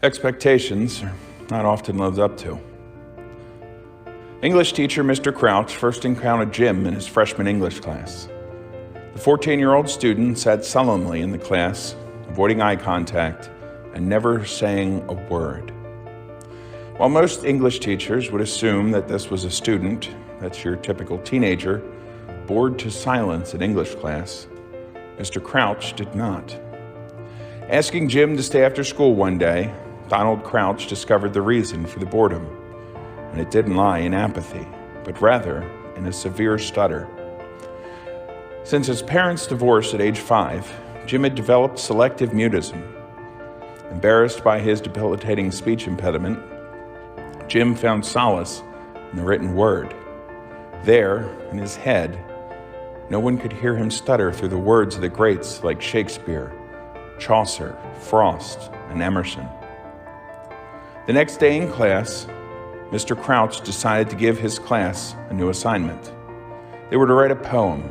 expectations are not often lived up to. English teacher Mr. Crouch first encountered Jim in his freshman English class. The 14-year-old student sat sullenly in the class, avoiding eye contact and never saying a word. While most English teachers would assume that this was a student, that's your typical teenager, bored to silence in English class, Mr. Crouch did not. Asking Jim to stay after school one day, Donald Crouch discovered the reason for the boredom, and it didn't lie in apathy, but rather in a severe stutter. Since his parents' divorce at age 5, Jim had developed selective mutism. Embarrassed by his debilitating speech impediment, Jim found solace in the written word. There, in his head, no one could hear him stutter through the words of the greats like Shakespeare, Chaucer, Frost, and Emerson. The next day in class, Mr. Crouch decided to give his class a new assignment. They were to write a poem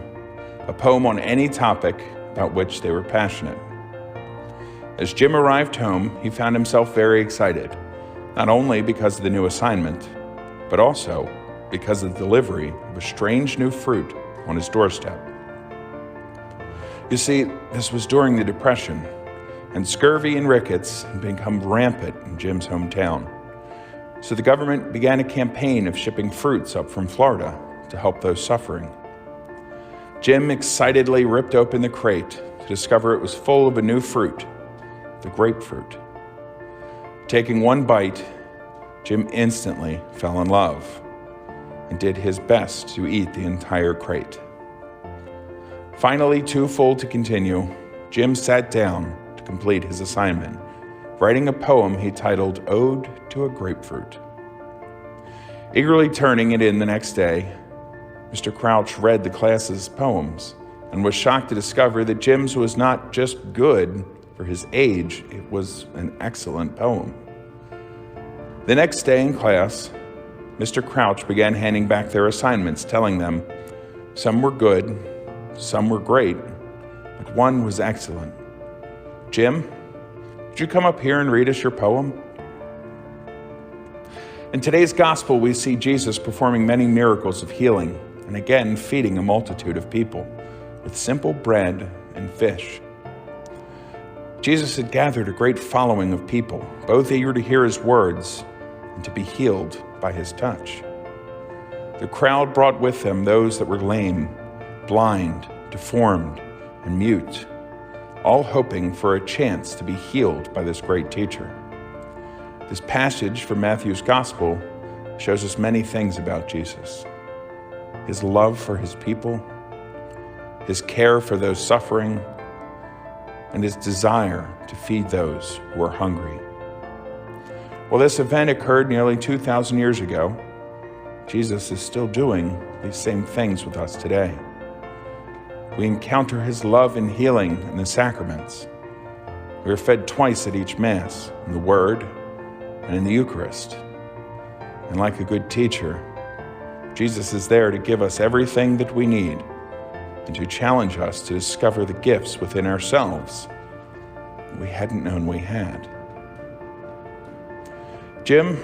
on any topic about which they were passionate. As Jim arrived home, he found himself very excited, not only because of the new assignment, but also because of the delivery of a strange new fruit on his doorstep. You see, this was during the Depression, and scurvy and rickets had become rampant in Jim's hometown. So the government began a campaign of shipping fruits up from Florida to help those suffering. Jim excitedly ripped open the crate to discover it was full of a new fruit, the grapefruit. Taking one bite, Jim instantly fell in love and did his best to eat the entire crate. Finally, too full to continue, Jim sat down to complete his assignment, writing a poem he titled Ode to a Grapefruit. Eagerly turning it in the next day, Mr. Crouch read the class's poems and was shocked to discover that Jim's was not just good for his age, it was an excellent poem. The next day in class, Mr. Crouch began handing back their assignments, telling them some were good, some were great, but one was excellent. Jim, would you come up here and read us your poem? In today's gospel, we see Jesus performing many miracles of healing and again feeding a multitude of people with simple bread and fish. Jesus had gathered a great following of people, both eager to hear his words and to be healed by his touch. The crowd brought with them those that were lame, blind, deformed, and mute, all hoping for a chance to be healed by this great teacher. This passage from Matthew's Gospel shows us many things about Jesus: his love for his people, his care for those suffering, and his desire to feed those who are hungry. While this event occurred nearly 2,000 years ago, Jesus is still doing these same things with us today. We encounter his love and healing in the sacraments. We are fed twice at each Mass, in the Word and in the Eucharist. And like a good teacher, Jesus is there to give us everything that we need and to challenge us to discover the gifts within ourselves that we hadn't known we had. Jim,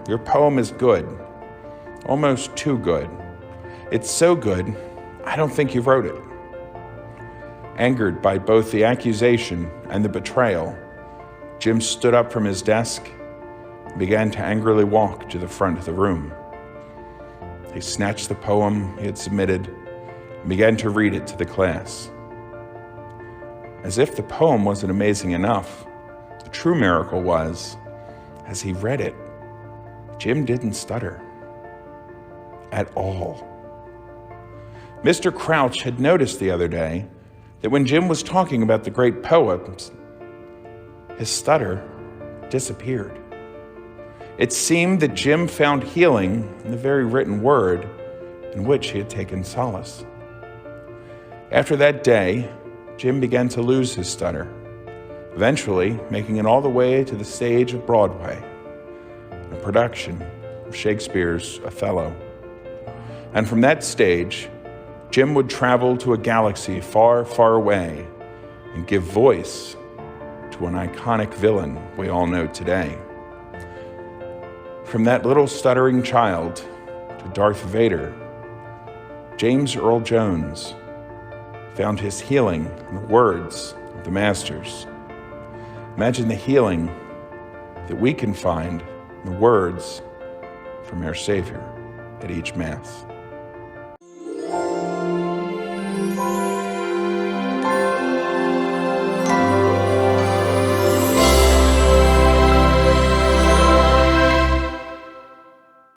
your poem is good, almost too good. It's so good, I don't think you wrote it. Angered by both the accusation and the betrayal, Jim stood up from his desk and began to angrily walk to the front of the room. He snatched the poem he had submitted and began to read it to the class. As if the poem wasn't amazing enough, the true miracle was, as he read it, Jim didn't stutter at all. Mr. Crouch had noticed the other day that when Jim was talking about the great poems, his stutter disappeared. It seemed that Jim found healing in the very written word in which he had taken solace. After that day, Jim began to lose his stutter, eventually making it all the way to the stage of Broadway, a production of Shakespeare's Othello. And from that stage, Jim would travel to a galaxy far, far away and give voice to to an iconic villain we all know today. From that little stuttering child to Darth Vader, James Earl Jones found his healing in the words of the Masters. Imagine the healing that we can find in the words from our Savior at each Mass.